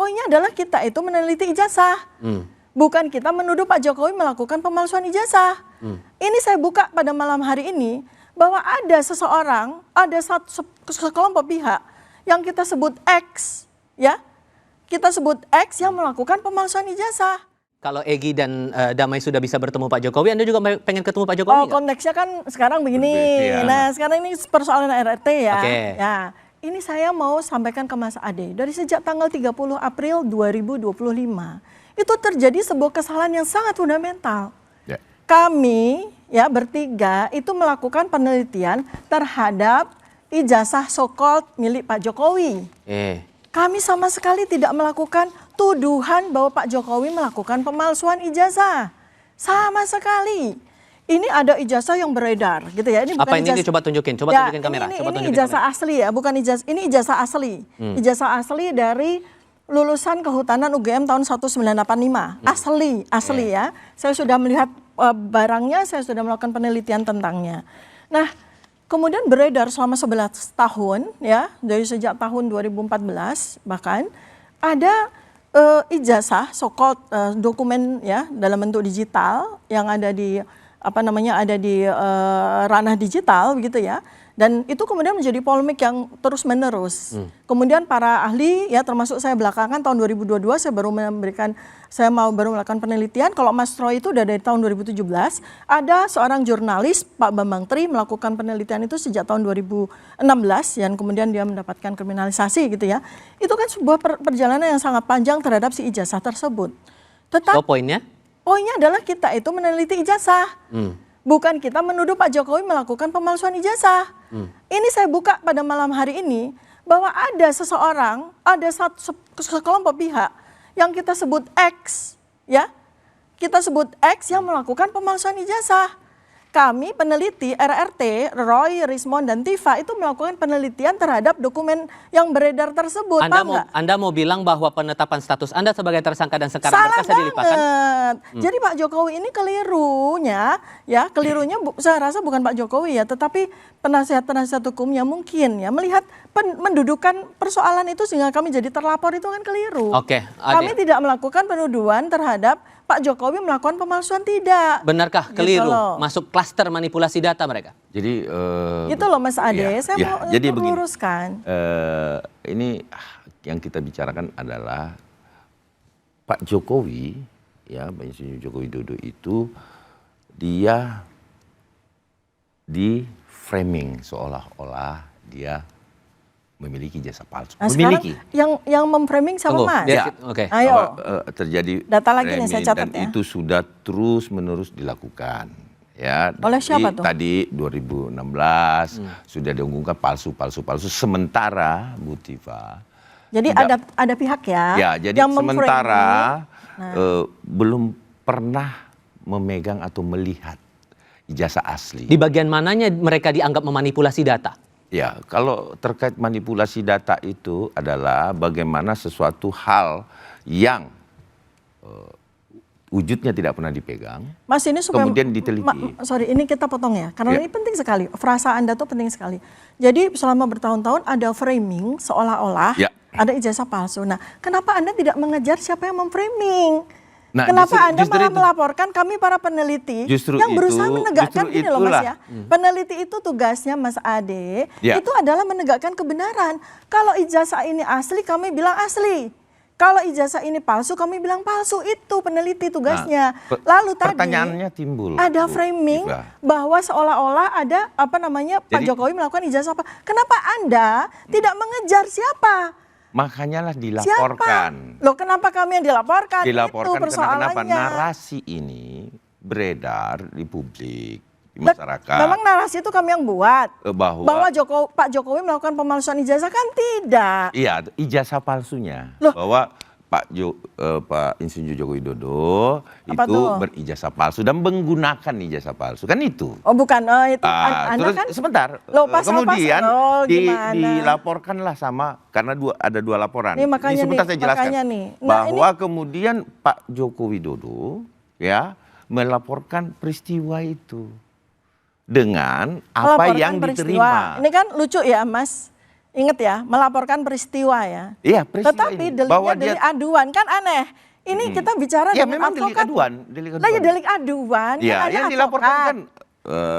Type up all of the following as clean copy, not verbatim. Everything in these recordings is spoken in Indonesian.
poinnya adalah kita itu meneliti ijazah. Bukan kita menuduh Pak Jokowi melakukan pemalsuan ijazah. Ini saya buka pada malam hari ini bahwa ada seseorang, ada sekelompok pihak yang kita sebut X, ya. Kita sebut X yang melakukan pemalsuan ijazah. Kalau Egy dan Damai sudah bisa bertemu Pak Jokowi, Anda juga pengen ketemu Pak Jokowi? Oh, konteksnya kan sekarang begini. Nah, sekarang ini persoalan RRT ya. Ya. Ini saya mau sampaikan ke Mas Ade. Dari sejak tanggal 30 April 2025, itu terjadi sebuah kesalahan yang sangat fundamental. Kami ya bertiga itu melakukan penelitian terhadap ijazah so-called milik Pak Jokowi. Kami sama sekali tidak melakukan tuduhan bahwa Pak Jokowi melakukan pemalsuan ijazah. Sama sekali. Ini ada ijazah yang beredar gitu ya. Ini bukan apa ini? Coba tunjukin, tunjukin kamera. Ini ijazah asli ya, bukan ijazah. Ini ijazah asli. Ijazah asli dari lulusan Kehutanan UGM tahun 1985. Asli ya. Saya sudah melihat barangnya, saya sudah melakukan penelitian tentangnya. Nah, kemudian beredar selama 11 tahun ya, dari sejak tahun 2014 bahkan ada ijazah so-called dokumen ya dalam bentuk digital yang ada di ada di ranah digital begitu ya. Dan itu kemudian menjadi polemik yang terus menerus. Kemudian para ahli ya termasuk saya belakangan tahun 2022 saya baru melakukan penelitian. Kalau Mas Troy itu udah dari tahun 2017, ada seorang jurnalis Pak Bambang Tri melakukan penelitian itu sejak tahun 2016 dan kemudian dia mendapatkan kriminalisasi gitu ya. Itu kan sebuah perjalanan yang sangat panjang terhadap si ijazah tersebut. Tetapi poinnya adalah kita itu meneliti ijazah. Bukan kita menuduh Pak Jokowi melakukan pemalsuan ijazah. Ini saya buka pada malam hari ini bahwa ada seseorang, ada sekelompok pihak yang kita sebut X, ya. Kita sebut X yang melakukan pemalsuan ijazah. Kami peneliti RRT, Roy, Rismond, dan Tifa itu melakukan penelitian terhadap dokumen yang beredar tersebut. Anda mau bilang bahwa penetapan status Anda sebagai tersangka dan sekarang berkas dilimpahkan? Jadi Pak Jokowi ini kelirunya saya rasa bukan Pak Jokowi ya, tetapi penasihat-penasihat hukumnya mungkin ya melihat mendudukan persoalan itu sehingga kami jadi terlapor itu kan keliru. Kami tidak melakukan penuduhan terhadap Pak Jokowi melakukan pemalsuan, tidak. Benarkah keliru masuk klaster manipulasi data mereka? Jadi itu loh Mas Ade, saya mau meluruskan. Ini yang kita bicarakan adalah Pak Jokowi, ya Pak Insinyur Joko Widodo itu dia di framing seolah-olah dia memiliki jasa palsu. Nah, memiliki. Yang memframing sama Mas. Ayo. Terjadi data lagi nih saya catat dan itu sudah terus menerus dilakukan. Ya. Oleh siapa tuh? Tadi 2016 sudah diunggulkan palsu. Sementara Bu Tifa. Jadi ada pihak ya. Ya, jadi yang sementara belum pernah memegang atau melihat ijazah asli. Di bagian mananya mereka dianggap memanipulasi data? Ya, kalau terkait manipulasi data itu adalah bagaimana sesuatu hal yang wujudnya tidak pernah dipegang, Mas, ini supaya kemudian diteliti. Ini kita potong ya, karena ini penting sekali. Frasa Anda tuh penting sekali. Jadi selama bertahun-tahun ada framing seolah-olah ada ijazah palsu. Nah, kenapa Anda tidak mengejar siapa yang memframing? Nah, kenapa Anda malah melaporkan kami para peneliti yang berusaha menegakkan gini loh Mas ya. Peneliti itu tugasnya Mas Ade, itu adalah menegakkan kebenaran. Kalau ijazah ini asli kami bilang asli. Kalau ijazah ini palsu kami bilang palsu. Itu peneliti tugasnya. Lalu tadi pertanyaannya timbul. Ada framing bahwa seolah-olah ada Pak Jokowi melakukan ijazah apa. Kenapa Anda tidak mengejar siapa? Makanya lah dilaporkan. Siapa? Loh, kenapa kami yang dilaporkan? Dilaporkan itu persoalannya. Kenapa narasi ini beredar di publik, di masyarakat. Memang narasi itu kami yang buat. Bahwa Pak Jokowi melakukan pemalsuan ijazah kan tidak. Iya, ijazah palsunya. Loh. Bahwa Pak Insinyur Joko Widodo itu berijazah palsu dan menggunakan ijazah palsu, kan itu. Oh bukan, itu terus kan sebentar. Kemudian dilaporkanlah sama, karena ada dua laporan. Ini sebentar saya jelaskan. Bahwa kemudian Pak Joko Widodo ya melaporkan peristiwa itu dengan apa yang diterima. Ini kan lucu ya Mas. Ingat ya, melaporkan peristiwa ya. Iya, peristiwa Tetapi ini. deliknya delik aduan, kan aneh. Ini kita bicara ya, dengan memang delik aduan. Lah ya delik aduan, ya, kan yang ada dilaporkan advokat.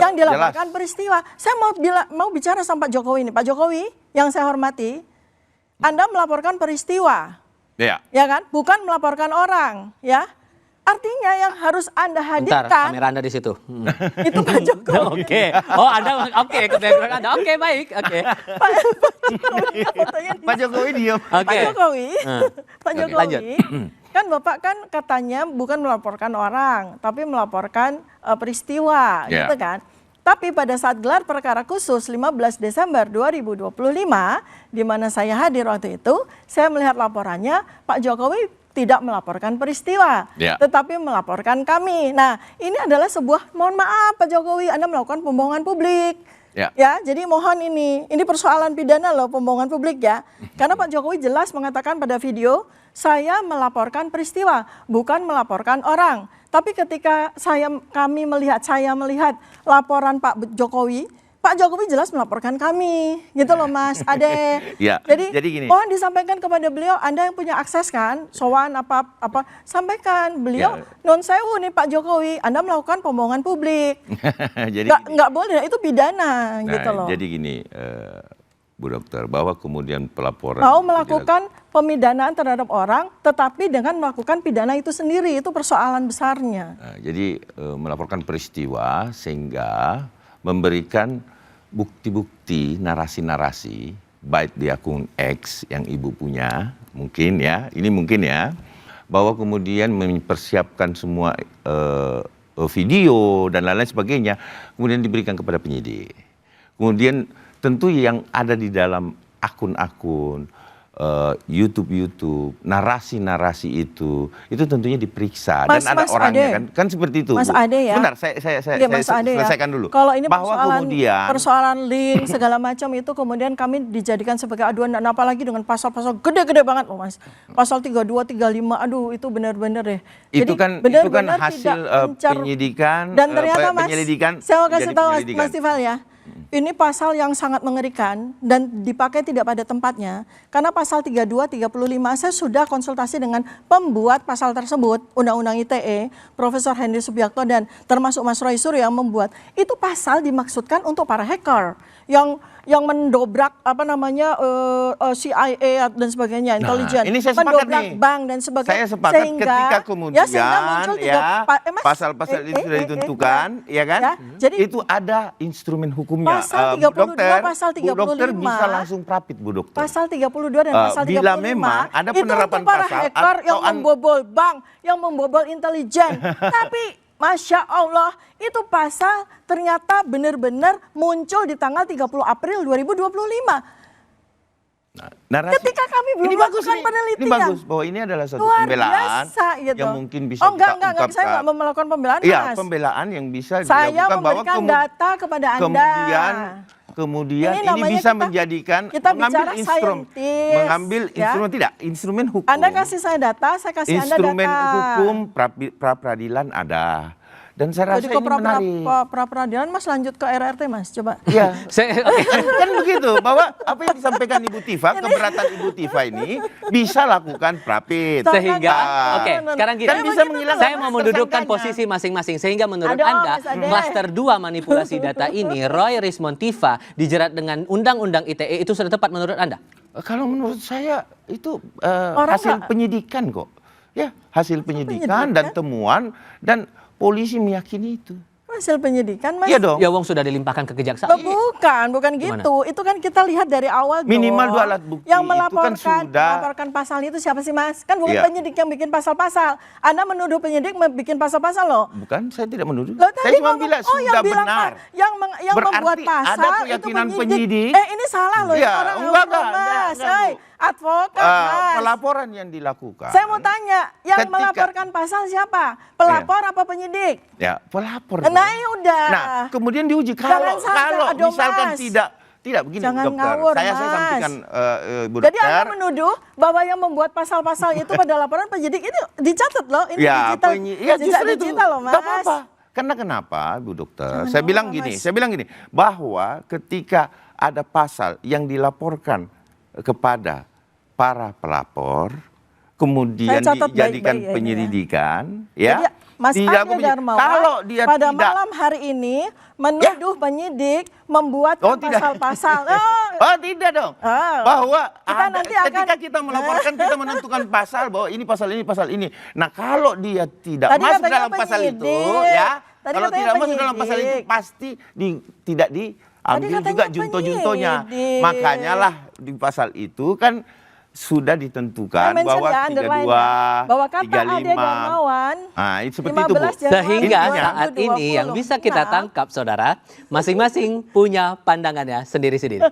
kan Yang dilaporkan jelas. peristiwa. Saya mau bicara sama Pak Jokowi ini. Pak Jokowi, yang saya hormati, Anda melaporkan peristiwa. Ya. Ya kan? Bukan melaporkan orang, ya. Artinya yang harus Anda Bentar, hadirkan kamera Anda di situ. itu Pak Jokowi. Oke. Oh, Anda oke, background Anda. Oke, baik. Oke. Pak Jokowi diam. Oke. Pak Jokowi, Pak Oke, Jokowi, lanjut. kan Bapak kan katanya bukan melaporkan orang, tapi melaporkan peristiwa, Ya. gitu kan? Tapi pada saat gelar perkara khusus 15 Desember 2025, di mana saya hadir waktu itu, saya melihat laporannya Pak Jokowi tidak melaporkan peristiwa, Ya. tetapi melaporkan kami. Nah, ini adalah sebuah, mohon maaf Pak Jokowi, Anda melakukan pembohongan publik. Ya, jadi mohon ini persoalan pidana loh, pembohongan publik ya. Karena Pak Jokowi jelas mengatakan pada video, saya melaporkan peristiwa, bukan melaporkan orang. Tapi ketika saya melihat laporan Pak Jokowi jelas melaporkan kami, gitu loh Mas Ade. Ya, jadi gini. mohon disampaikan kepada beliau, Anda yang punya akses kan, sowan apa sampaikan beliau. Ya. Non sewu nih Pak Jokowi, Anda melakukan pembohongan publik. Jadi nggak boleh, itu pidana gitu loh. Jadi gini, Bu Dokter, bahwa kemudian pelaporan Mau melakukan pemidanaan terhadap orang, tetapi dengan melakukan pidana itu sendiri, itu persoalan besarnya. Jadi melaporkan peristiwa sehingga memberikan bukti-bukti, narasi-narasi, baik di akun X yang Ibu punya, mungkin ya, ini mungkin ya, bahwa kemudian mempersiapkan semua video dan lain-lain sebagainya, kemudian diberikan kepada penyidik. Kemudian tentu yang ada di dalam akun-akun, YouTube, narasi-narasi itu tentunya diperiksa dan ada orangnya kan seperti itu. Mas Ade ya. Bentar, saya selesaikan dulu. Kalau ini bahwa persoalan link segala macam itu kemudian kami dijadikan sebagai aduan, dan apalagi dengan pasal-pasal gede-gede banget loh Mas. Pasal 32, 35, aduh itu benar-benar deh. Itu kan hasil penyidikan dan ternyata Mas, penyelidikan. Saya mau kasih tahu Mas Tifal ya. Ini pasal yang sangat mengerikan dan dipakai tidak pada tempatnya. Karena pasal 32, 35 saya sudah konsultasi dengan pembuat pasal tersebut, Undang-Undang ITE, Profesor Henry Subiakto dan termasuk Mas Roy Suryo yang membuat. Itu pasal dimaksudkan untuk para hacker yang mendobrak CIA dan sebagainya, intelijen, ini saya sepakat mendobrak nih. bank dan sebagainya. Saya sepakat ketika kemudian sehingga muncul pasal-pasal itu sudah ditentukan, ya kan? Jadi itu ada instrumen hukumnya. Pasal 32, pasal 35. Bu Dokter bisa langsung prapit, Bu Dokter. Pasal 32 dan pasal 35. Bila memang ada penerapan itu untuk para pasal hacker yang membobol bank, yang membobol intelijen. Tapi Masya Allah, itu pasal ternyata benar-benar muncul di tanggal 30 April 2025. Ketika kami belum melakukan penelitian. Ini bagus bahwa ini adalah suatu luar pembelaan biasa, gitu. yang mungkin bisa enggak, saya nggak mau melakukan pembelaan, Iya, Mas. pembelaan yang bisa Saya dilakukan memberikan data kepada Anda. Kemudian ini bisa menjadikan mengambil instrumen hukum. Anda kasih saya data, saya kasih Anda data. Instrumen hukum pra peradilan ada. Dan saya rasa ini menarik. Pra peradilan Mas lanjut ke RRT Mas, coba. Iya. Kan begitu, bahwa apa yang disampaikan Ibu Tifa, keberatan Ibu Tifa ini bisa lakukan prapit. Sehingga, oke, sekarang gini, kan bisa menghilangkan saya mau mendudukkan posisi masing-masing. Sehingga menurut Anda, klaster 2 manipulasi data ini, Roy Rismond Tifa dijerat dengan Undang-Undang ITE itu sudah tepat menurut Anda? Kalau menurut saya itu hasil penyidikan kok. Ya, hasil penyidikan dan temuan dan polisi meyakini itu. Hasil penyidikan, Mas. Iya dong. Ya wong sudah dilimpahkan ke kejaksaan. Bukan gitu. Itu kan kita lihat dari awal minimal 2 alat bukti. Yang melaporkan pasal itu siapa sih, Mas? Kan bukan penyidik yang bikin pasal-pasal. Anda menuduh penyidik bikin pasal-pasal loh. Bukan, saya tidak menuduh. Saya cuma bilang sudah benar. Yang membuat pasal ada keyakinan itu penyidik. Ini salah loh. Ya, enggak. Advokat, Mas. Pelaporan yang dilakukan. Saya mau tanya, yang melaporkan pasal siapa? Pelapor apa penyidik? Ya, pelapor. Nah, ya udah. Nah, kemudian diuji kalau misalkan tidak begini, jangan Dokter. Ngawur, saya Mas. sampaikan Bu Dokter. Jadi Anda menuduh bahwa yang membuat pasal-pasal itu pada laporan penyidik ini dicatat loh, ini digital loh, Mas. Gak apa-apa. Karena kenapa, Bu Dokter? Saya bilang gini, bahwa ketika ada pasal yang dilaporkan kepada para pelapor, kemudian dijadikan penyelidikan, ya. Jadi, Mas Ade Darmawan kalau dia pada tidak, malam hari ini menuduh penyidik membuat pasal-pasal. Oh tidak dong, bahwa ketika kita melaporkan kita menentukan pasal bahwa ini pasal ini. Nah kalau dia tidak masuk dalam pasal itu, ya, kalau tidak masuk dalam pasal itu pasti tidak diambil juga junto-juntonya. Makanya lah di pasal itu kan sudah ditentukan bahwa 32, bahwa kata 35, Ade Darmawan, seperti itu, Bu. Sehingga saat ini yang bisa kita tangkap, saudara, masing-masing punya pandangannya sendiri-sendiri.